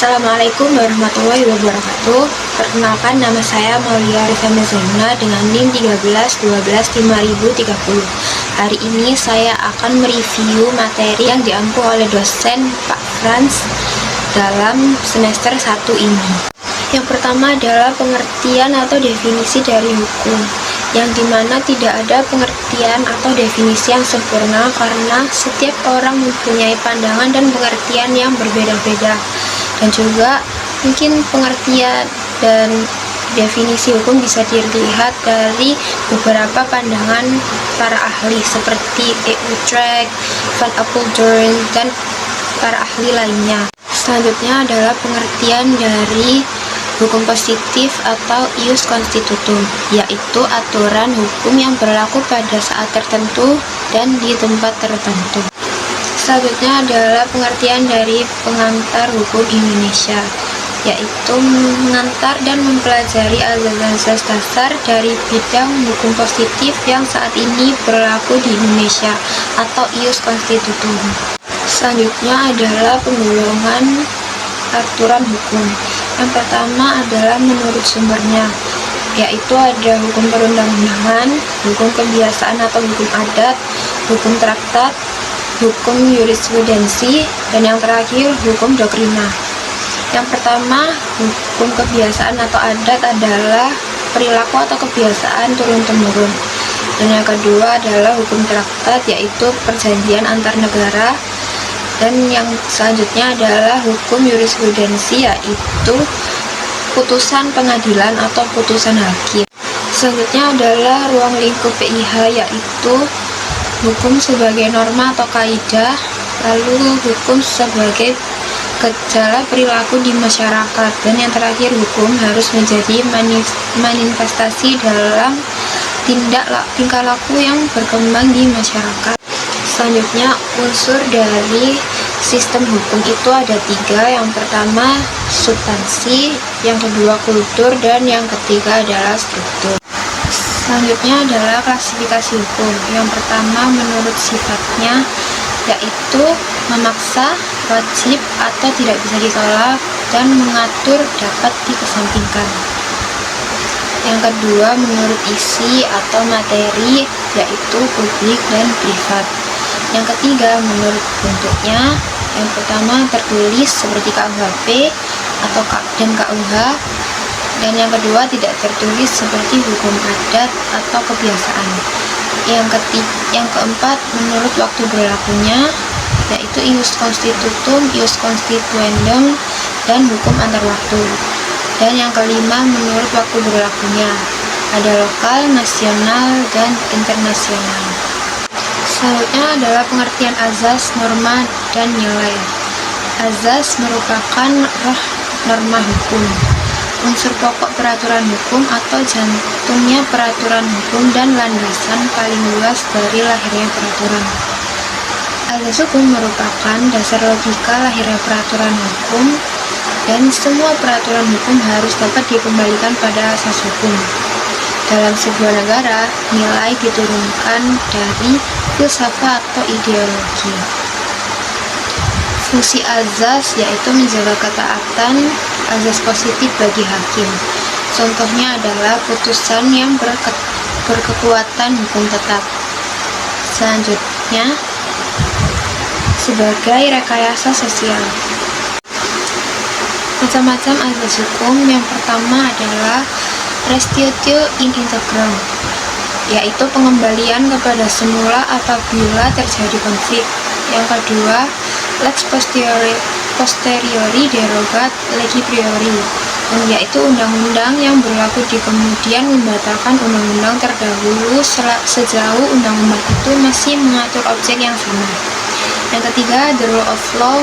Assalamualaikum warahmatullahi wabarakatuh. Perkenalkan, nama saya Maulia Rifana Zaina dengan NIM 13125030. Hari ini saya akan mereview materi yang diampu oleh dosen Pak Franz dalam semester 1 ini. Yang pertama adalah pengertian atau definisi dari hukum, yang dimana tidak ada pengertian atau definisi yang sempurna karena setiap orang mempunyai pandangan dan pengertian yang berbeda-beda. Dan juga mungkin pengertian dan definisi hukum bisa dilihat dari beberapa pandangan para ahli seperti E. Utrecht, Van Apeldoorn, dan para ahli lainnya. Selanjutnya adalah pengertian dari hukum positif atau ius constitutum, yaitu aturan hukum yang berlaku pada saat tertentu dan di tempat tertentu. Selanjutnya adalah pengertian dari pengantar hukum Indonesia, yaitu mengantar dan mempelajari azas-azas dasar dari bidang hukum positif yang saat ini berlaku di Indonesia atau ius constitutum. Selanjutnya adalah penggolongan aturan hukum. Yang pertama adalah menurut sumbernya, yaitu ada hukum perundang-undangan, hukum kebiasaan atau hukum adat, hukum traktat, hukum jurisprudensi, dan yang terakhir hukum doktrina. Yang pertama, hukum kebiasaan atau adat adalah perilaku atau kebiasaan turun-temurun. Dan yang kedua adalah hukum traktat, yaitu perjanjian antar negara. Dan yang selanjutnya adalah hukum jurisprudensi, yaitu putusan pengadilan atau putusan hakim. Selanjutnya adalah ruang lingkup PIH, yaitu hukum sebagai norma atau kaidah, lalu hukum sebagai gejala perilaku di masyarakat, dan yang terakhir hukum harus menjadi manifestasi dalam tingkah laku yang berkembang di masyarakat. Selanjutnya, unsur dari sistem hukum itu ada 3. Yang pertama substansi, yang kedua kultur, dan yang ketiga adalah struktur. Selanjutnya adalah klasifikasi hukum. Yang pertama menurut sifatnya, yaitu memaksa, wajib, atau tidak bisa ditolak, dan mengatur dapat dikesampingkan. Yang kedua menurut isi atau materi, yaitu publik dan privat. Yang ketiga menurut bentuknya. Yang pertama tertulis seperti KUHP atau dan KUH. Dan yang kedua tidak tertulis seperti hukum adat atau kebiasaan. Yang keempat menurut waktu berlakunya, yaitu ius constitutum, ius constituendum, dan hukum antar waktu. Dan yang kelima menurut waktu berlakunya, ada lokal, nasional, dan internasional. Selanjutnya adalah pengertian azas, norma, dan nilai. Azas merupakan roh norma hukum, unsur pokok peraturan hukum atau jantungnya peraturan hukum dan landasan paling luas dari lahirnya peraturan. Azas hukum merupakan dasar logika lahirnya peraturan hukum, dan semua peraturan hukum harus dapat dikembalikan pada asas hukum. Dalam sebuah negara, nilai diturunkan dari filsafat atau ideologi. Fungsi azas yaitu menjaga ketaatan azas positif bagi hakim. Contohnya adalah putusan yang berkekuatan hukum tetap. Selanjutnya, sebagai rekayasa sosial. Macam-macam azas hukum. Yang pertama adalah restitutio in integrum, yaitu pengembalian kepada semula apabila terjadi konflik. Yang kedua, lex posteriori derogat legi priori, yaitu undang-undang yang berlaku di kemudian membatalkan undang-undang terdahulu sejauh undang-undang itu masih mengatur objek yang sama. Yang ketiga, the rule of law,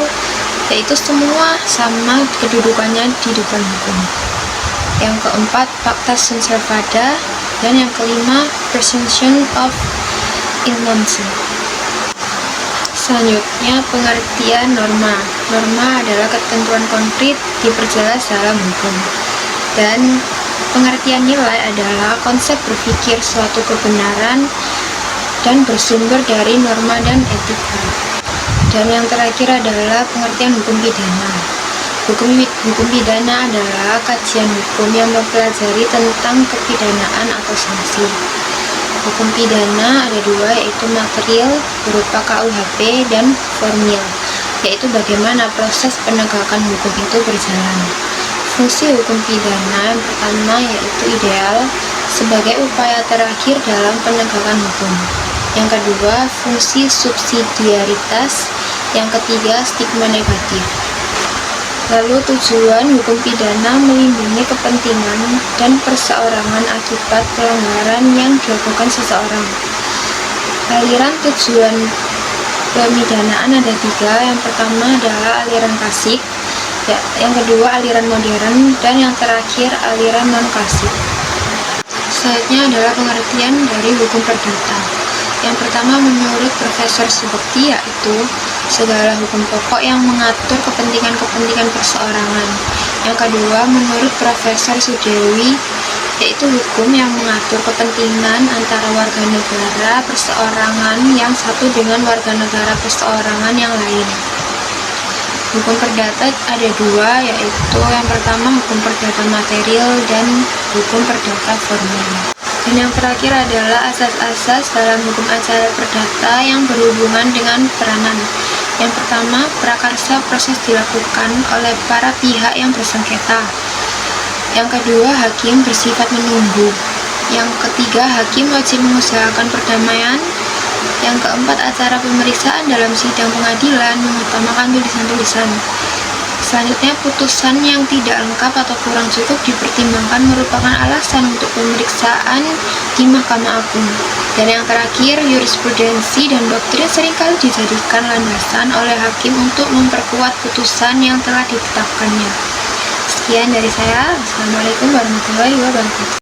yaitu semua sama kedudukannya di depan hukum. Yang keempat, pacta sunt servanda, dan yang kelima, presumption of innocence. Selanjutnya, pengertian norma. Norma adalah ketentuan konkret diperjelas dalam hukum. Dan pengertian nilai adalah konsep berpikir suatu kebenaran dan bersumber dari norma dan etika. Dan yang terakhir adalah pengertian hukum pidana. Hukum pidana adalah kajian hukum yang mempelajari tentang kepidanaan atau sanksi. Hukum pidana ada dua, yaitu material berupa KUHP dan formil, yaitu bagaimana proses penegakan hukum itu berjalan. Fungsi hukum pidana yang pertama yaitu ideal sebagai upaya terakhir dalam penegakan hukum. Yang kedua, fungsi subsidiaritas. Yang ketiga, stigma negatif. Lalu tujuan hukum pidana melindungi kepentingan dan perseorangan akibat pelanggaran yang dilakukan seseorang. Aliran tujuan pemidanaan ada tiga. Yang pertama adalah aliran klasik, yang kedua aliran modern, dan yang terakhir aliran non-klasik. Selanjutnya adalah pengertian dari hukum perdata. Yang pertama menurut Profesor Subekti yaitu segala hukum pokok yang mengatur kepentingan perseorangan. Yang kedua menurut Profesor Sudewi yaitu hukum yang mengatur kepentingan antara warga negara perseorangan yang satu dengan warga negara perseorangan yang lain. Hukum perdata ada dua, yaitu yang pertama hukum perdata material dan hukum perdata formil. Dan yang terakhir adalah asas-asas dalam hukum acara perdata yang berhubungan dengan peranan. Yang pertama, prakarsa proses dilakukan oleh para pihak yang bersengketa. Yang kedua, hakim bersifat menunggu. Yang ketiga, hakim wajib mengusahakan perdamaian. Yang keempat, acara pemeriksaan dalam sidang pengadilan mengutamakan tulisan-tulisan. Selanjutnya, putusan yang tidak lengkap atau kurang cukup dipertimbangkan merupakan alasan untuk pemeriksaan di Mahkamah Agung. Dan yang terakhir, jurisprudensi dan doktrin seringkali dijadikan landasan oleh hakim untuk memperkuat putusan yang telah ditetapkannya. Sekian dari saya. Wassalamualaikum warahmatullahi wabarakatuh.